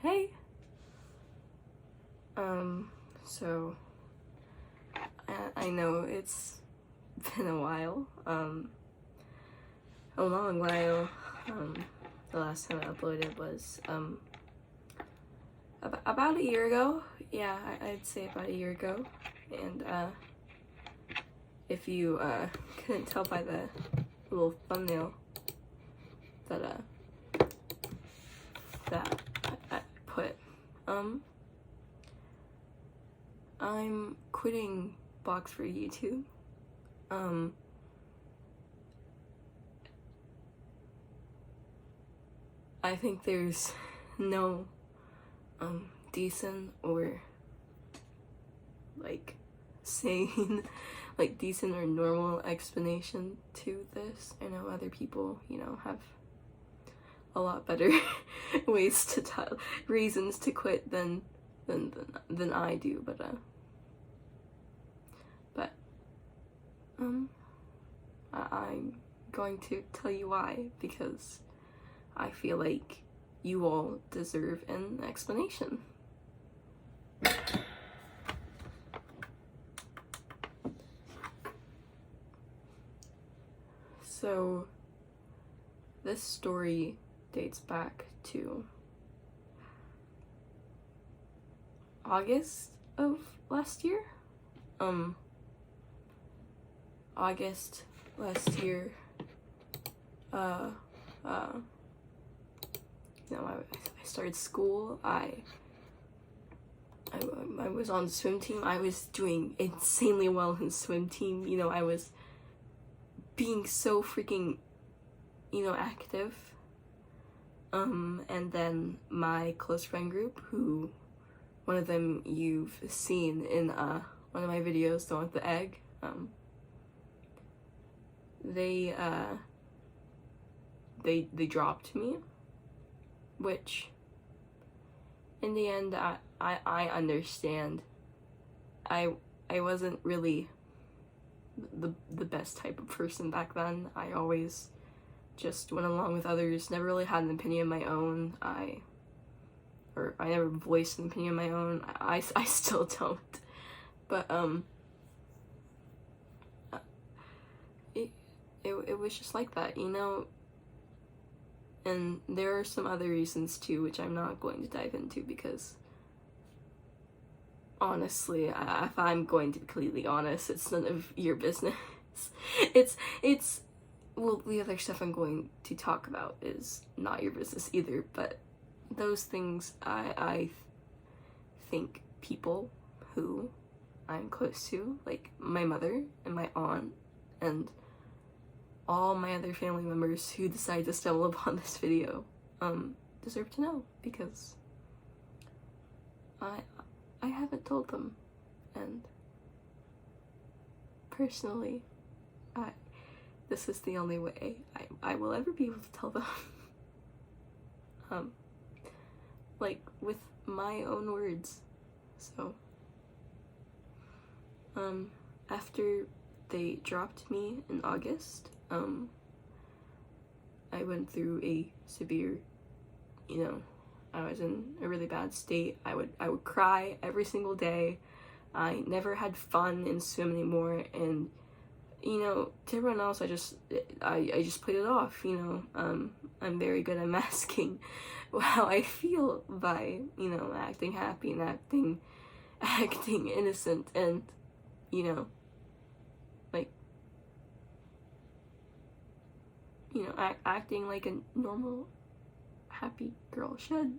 Hey. So I know it's been a while, a long while. The last time I uploaded was about a year ago. Yeah, I'd say about a year ago. And if you couldn't tell by the little thumbnail that I put, I'm quitting blogs for YouTube. I think there's no decent or like sane, like decent or normal explanation to this. I know other people, you know, have a lot better ways to tell reasons to quit than I do, but I'm going to tell you why, because I feel like you all deserve an explanation. So, this story dates back to August of last year. August last year, you know, I started school. I was on the swim team. I was doing insanely well in the swim team. You know, I was being so freaking, you know, active. And then my close friend group, who, one of them you've seen in one of my videos, the one with the egg, they dropped me, which in the end I understand. I wasn't really the best type of person back then. I always just went along with others, never really had an opinion of my own. I never voiced an opinion of my own. I still don't. But it was just like that, you know? And there are some other reasons too, which I'm not going to dive into, because honestly, if I'm going to be completely honest, it's none of your business. It's well, the other stuff I'm going to talk about is not your business either, but those things, I think people who I'm close to, like my mother and my aunt and all my other family members who decide to stumble upon this video, deserve to know, because I haven't told them, and personally, this is the only way I will ever be able to tell them. Like, with my own words. So, after they dropped me in August, I went through a severe, you know, I was in a really bad state. I would cry every single day. I never had fun in swim anymore, and you know, to everyone else, I just played it off, you know. I'm very good at masking how I feel by, you know, acting happy and acting innocent, and, you know, like, you know, acting like a normal, happy girl should.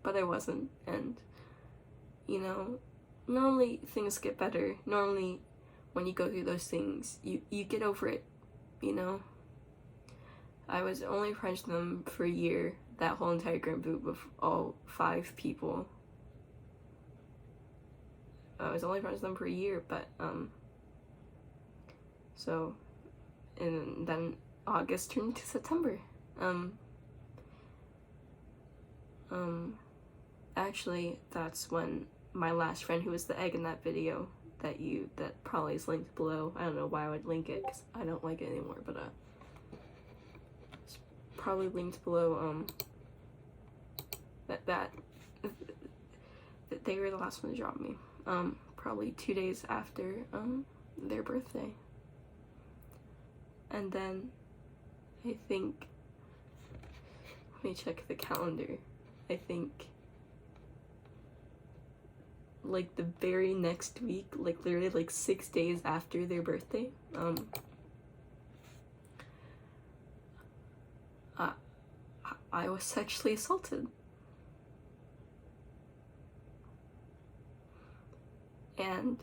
But I wasn't, and, you know, normally things get better. Normally, when you go through those things, you get over it, you know? I was only friends with them for a year, that whole entire group of all 5 people. I was only friends with them for a year, but, so, and then August turned to September. Actually, that's when my last friend who was the egg in that video that probably is linked below. I don't know why I would link it, because I don't like it anymore, but it's probably linked below. That they were the last one to drop me. Probably 2 days after their birthday. And then I think, let me check the calendar. I think like the very next week, like literally like 6 days after their birthday, I was sexually assaulted. And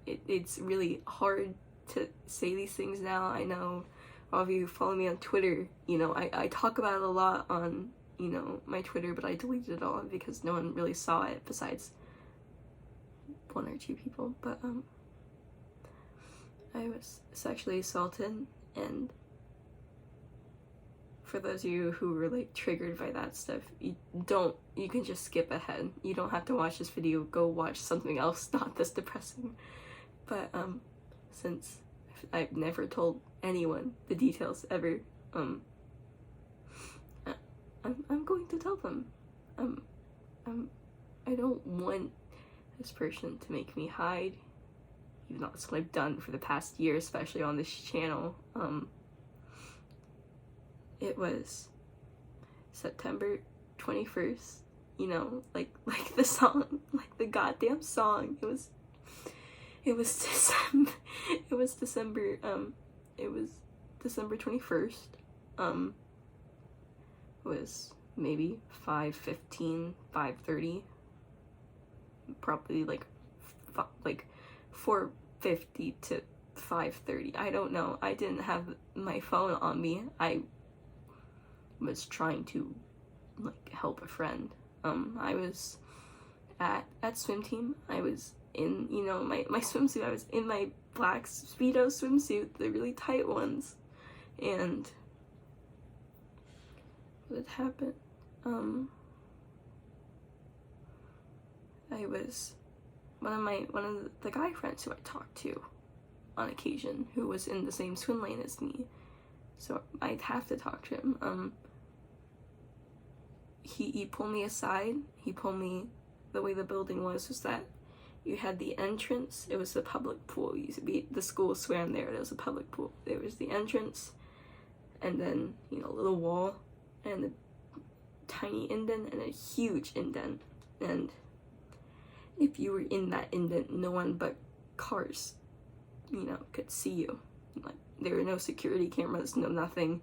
it's really hard to say these things now. I know all of you follow me on Twitter. You know, I talk about it a lot on, you know, my Twitter, but I deleted it all because no one really saw it besides 1 or 2 people. But I was sexually assaulted, and for those of you who were like triggered by that stuff, you can just skip ahead. You don't have to watch this video. Go watch something else not this depressing. But since I've never told anyone the details ever, I'm going to tell them. I don't want this person to make me hide, even though that's what I've done for the past year, especially on this channel. It was September 21st, you know, like the song, like the goddamn song. It was December, it was December 21st. It was maybe 5:15, 5:30, probably like 4:50 to 5:30. I don't know. I didn't have my phone on me. I was trying to like help a friend. I was at swim team. I was in, you know, my swimsuit. I was in my black Speedo swimsuit, the really tight ones. And what happened? I was one of the guy friends who I talked to on occasion, who was in the same swim lane as me, so I'd have to talk to him. He pulled me aside. He pulled me, the way the building was that you had the entrance. It was the public pool. It used to be, the school swam there. There was a public pool. There was the entrance, and then, you know, a little wall, and a tiny indent, and a huge indent. And if you were in that indent, no one but cars, you know, could see you. Like, there were no security cameras, no nothing.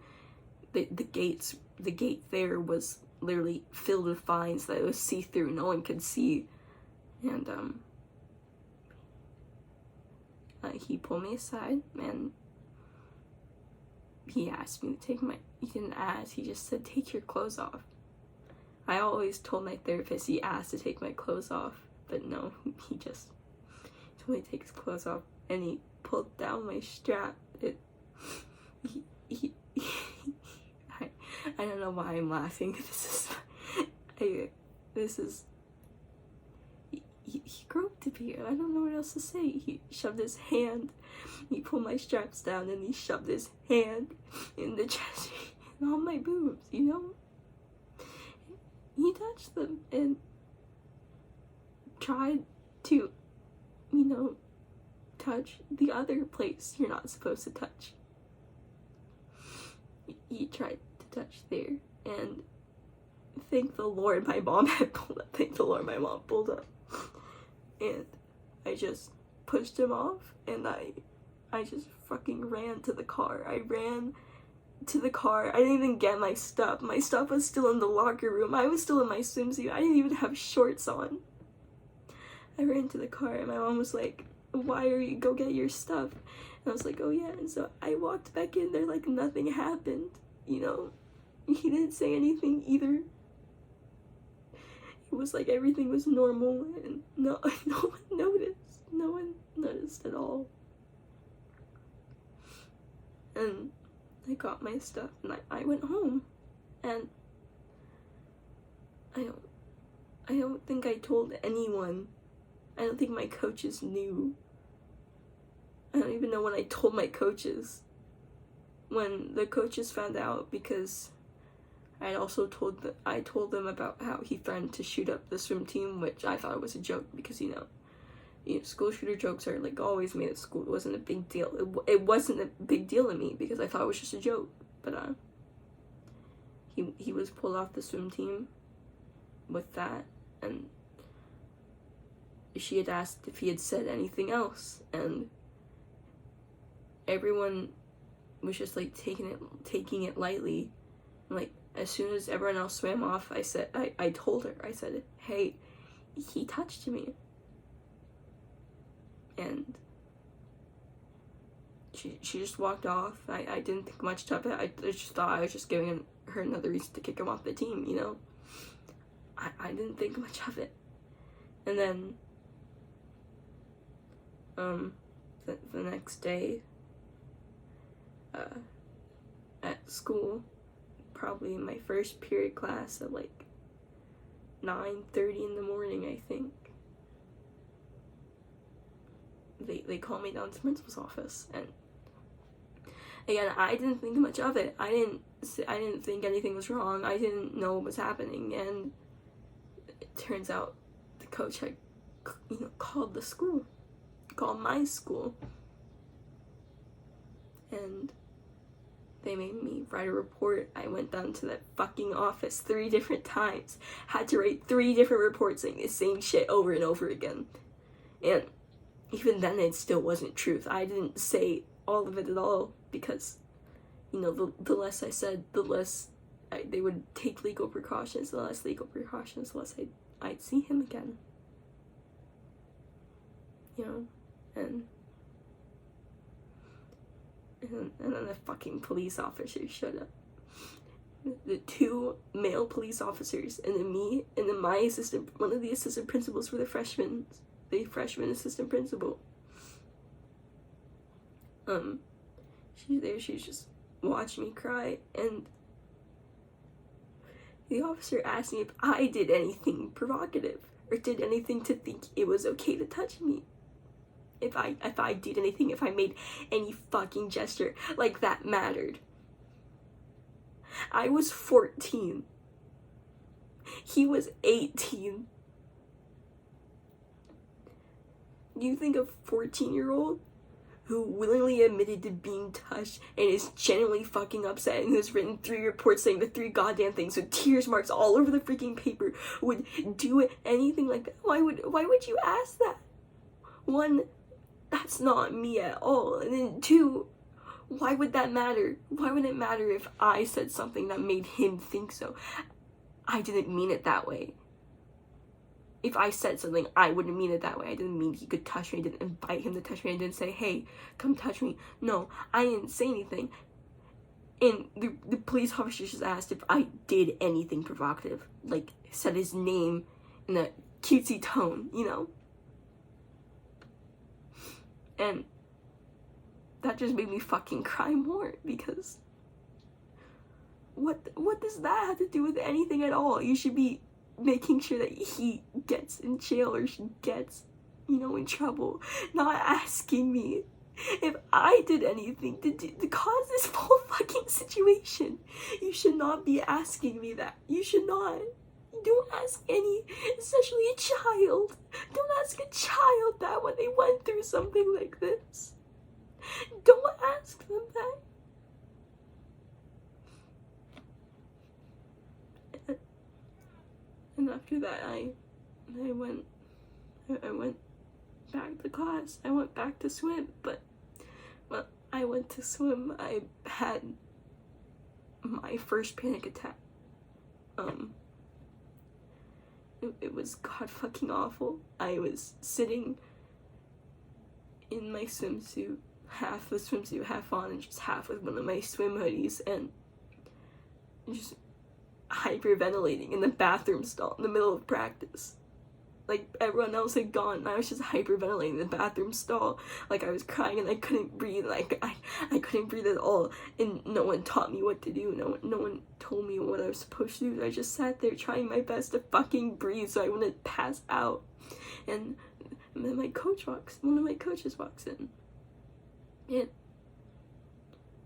The gate there was literally filled with vines that it was see-through. No one could see. And he pulled me aside, and he asked me to take he didn't ask, he just said, take your clothes off. I always told my therapist he asked to take my clothes off, but no, he just told me to take his clothes off, and he pulled down my strap. I don't know why I'm laughing. He groped me. I don't know what else to say. He shoved his hand, he pulled my straps down, and he shoved his hand in the chest and on my boobs, you know? He touched them and tried to, you know, touch the other place you're not supposed to touch. He tried to touch there, and thank the Lord my mom had pulled up. Thank the Lord my mom pulled up. And I just pushed him off, and I just fucking ran to the car. I ran to the car. I didn't even get my stuff. My stuff was still in the locker room. I was still in my swimsuit. I didn't even have shorts on. I ran to the car, and my mom was like, why are you, go get your stuff? And I was like, oh yeah. And so I walked back in there like nothing happened, you know? He didn't say anything either. It was like everything was normal, and no one noticed. No one noticed at all. And I got my stuff, and I went home, and I don't think I told anyone I don't think my coaches knew. I don't even know when I told my coaches. When the coaches found out, because I told them about how he threatened to shoot up the swim team, which I thought was a joke because, school shooter jokes are like always made at school. It wasn't a big deal. It wasn't a big deal to me because I thought it was just a joke. But he was pulled off the swim team with that, and she had asked if he had said anything else, and everyone was just like taking it lightly. Like, as soon as everyone else swam off, I told her, I said, hey, he touched me. And she just walked off. I didn't think much of it. I just thought I was just giving her another reason to kick him off the team, I didn't think much of it. And then, the next day, at school, probably in my first period class at like 9:30 in the morning, I think, they called me down to the principal's office, and again, I didn't think much of it. I didn't think anything was wrong. I didn't know what was happening, and it turns out the coach had, called my school, and they made me write a report. I went down to that fucking office 3 different times, had to write 3 different reports saying the same shit over and over again, and even then it still wasn't truth. I didn't say all of it at all, because, the less I said, the less they would take legal precautions, the less legal precautions, the less I'd see him again. And then the fucking police officers showed up. The 2 male police officers, and then me, and then my assistant, one of the assistant principals for the freshman assistant principal. She's there, she's just watching me cry, and the officer asked me if I did anything provocative, or did anything to think it was okay to touch me. If I did anything, if I made any fucking gesture like that mattered. I was 14. He was 18. You think a 14-year-old who willingly admitted to being touched and is genuinely fucking upset and has written 3 reports saying the 3 goddamn things with tears marks all over the freaking paper would do anything like that? Why would you ask that? 1, that's not me at all. And then 2, why would that matter? Why would it matter if I said something that made him think so? I didn't mean it that way. If I said something, I wouldn't mean it that way. I didn't mean he could touch me. I didn't invite him to touch me. I didn't say, hey, come touch me. No, I didn't say anything. And the police officer just asked if I did anything provocative. Like, said his name in a cutesy tone, And that just made me fucking cry more, because what does that have to do with anything at all? You should be making sure that he gets in jail, or she gets, in trouble, not asking me if I did anything to cause this whole fucking situation. You should not be asking me that. You should not. Don't ask especially a child. Don't ask a child that when they went through something like this. Don't ask them that. And after that, I went back to class. I went back to swim, but when I went to swim, I had my first panic attack. It was god fucking awful. I was sitting in my swimsuit, half the swimsuit, half on, and just half with one of my swim hoodies, and just hyperventilating in the bathroom stall in the middle of practice. Like, everyone else had gone, and I was just hyperventilating in the bathroom stall. Like, I was crying and I couldn't breathe. Like, I couldn't breathe at all. And no one taught me what to do. No one told me what I was supposed to do. I just sat there trying my best to fucking breathe so I wouldn't pass out. And And then one of my coaches walks in, and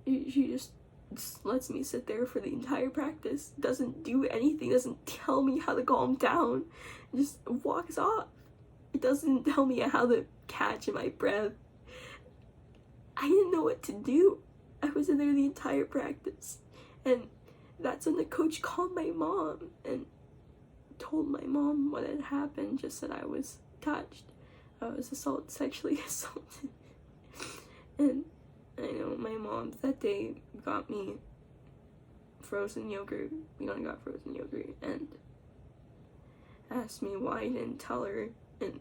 she just lets me sit there for the entire practice, doesn't do anything, doesn't tell me how to calm down, just walks off. It doesn't tell me how to catch my breath. I didn't know what to do. I was in there the entire practice, and that's when the coach called my mom and told my mom what had happened, just that I was touched. I was sexually assaulted. And I know my mom that day got me frozen yogurt. We only got frozen yogurt, and asked me why I didn't tell her, and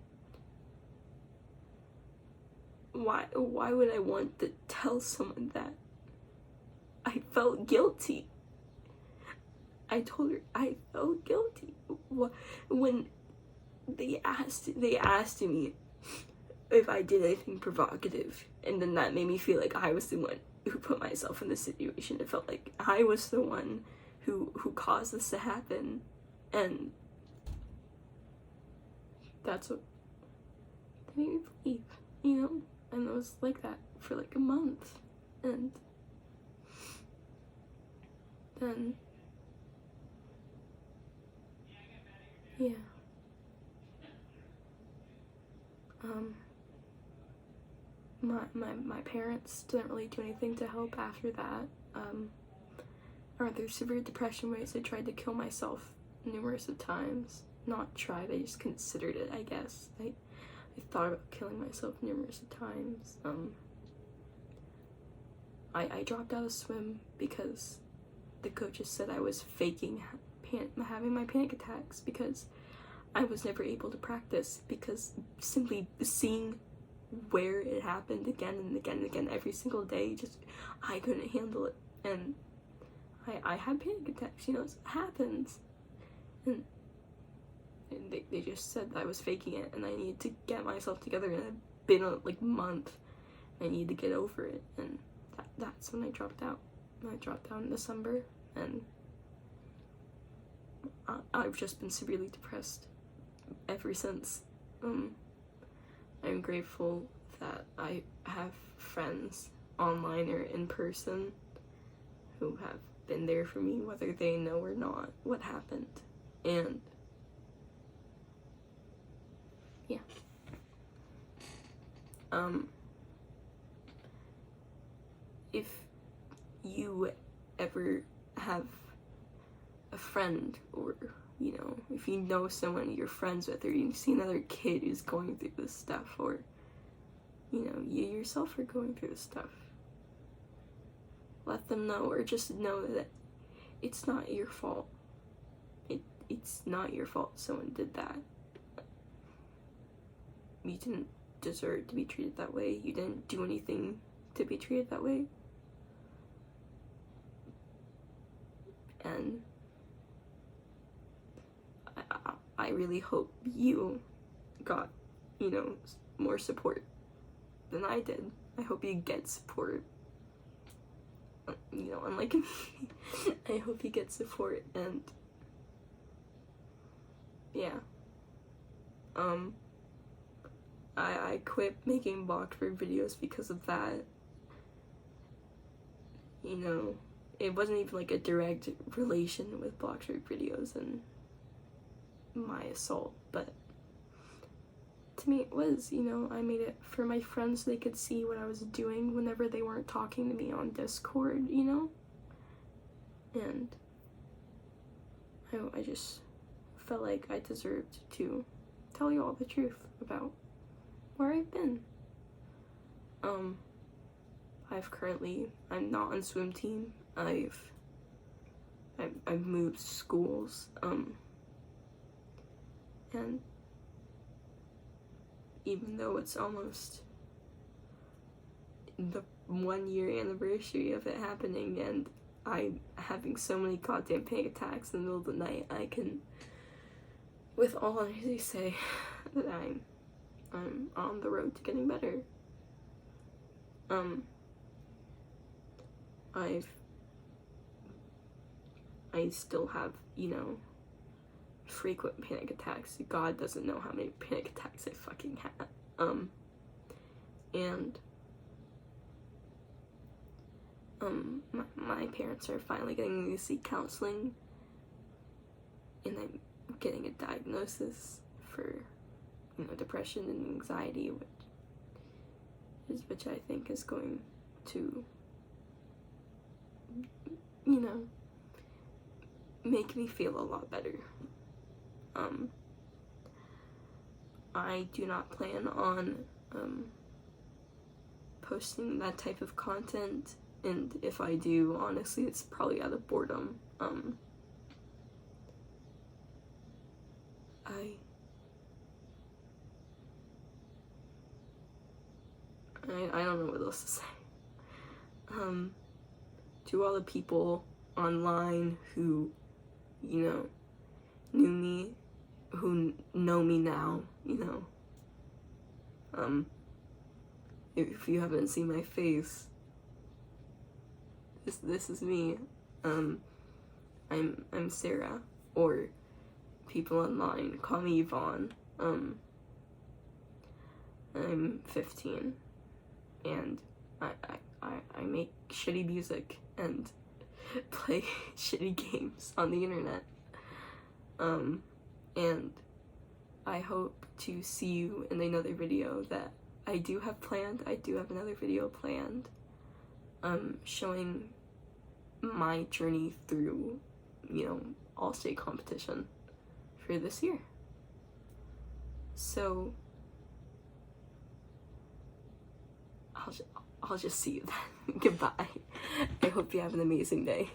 why would I want to tell someone that? I felt guilty. I told her I felt guilty. When they asked me if I did anything provocative, and then that made me feel like I was the one who put myself in this situation. It felt like I was the one who caused this to happen, and that's what made me believe, you know? And it was like that for like a month, and then, yeah. My parents didn't really do anything to help after that. Or their severe depression ways, I tried to kill myself numerous of times. Not tried, I just considered it, I guess. I thought about killing myself numerous of times. I dropped out of swim because the coaches said I was faking having my panic attacks, because I was never able to practice, because simply seeing where it happened again and again and again every single day, just I couldn't handle it, and I had panic attacks, you know, it happens, and they just said that I was faking it, and I needed to get myself together, and it had been a month. I needed to get over it, and that's when I dropped out. I dropped out in December, and I've just been severely depressed ever since. I'm grateful that I have friends online or in person who have been there for me, whether they know or not what happened. And yeah. If you ever have a friend, or, you know, if you know someone you're friends with, or you see another kid who's going through this stuff, or, you know, you yourself are going through this stuff, let them know, or just know that it's not your fault. It's not your fault someone did that. You didn't deserve to be treated that way. You didn't do anything to be treated that way. And I really hope you got, you know, more support than I did. I hope you get support. You know, unlike me, I hope you get support, and yeah. I quit making Bloxburg videos because of that. You know, it wasn't even like a direct relation with Bloxburg videos and my assault, but to me it was, you know. I made it for my friends so they could see what I was doing whenever they weren't talking to me on Discord, you know? And I just felt like I deserved to tell you all the truth about where I've been. I'm not on swim team. I've moved schools, and even though it's almost the 1 year anniversary of it happening, and I'm having so many goddamn panic attacks in the middle of the night, I can with all honesty say that I'm on the road to getting better. I still have, you know, frequent panic attacks. God doesn't know how many panic attacks I fucking had. And my parents are finally getting me to seek counseling, and I'm getting a diagnosis for, depression and anxiety, which I think is going to, make me feel a lot better. I do not plan on posting that type of content, and if I do, honestly, it's probably out of boredom. I don't know what else to say. To all the people online who, knew me, who know me now, if you haven't seen my face, this is me. I'm Sarah, or people online call me Yvonne. I'm 15, and I make shitty music and play shitty games on the internet. And I hope to see you in another video that I do have planned. I do have another video planned, showing my journey through, all-state competition for this year. So I'll just see you then. Goodbye. I hope you have an amazing day.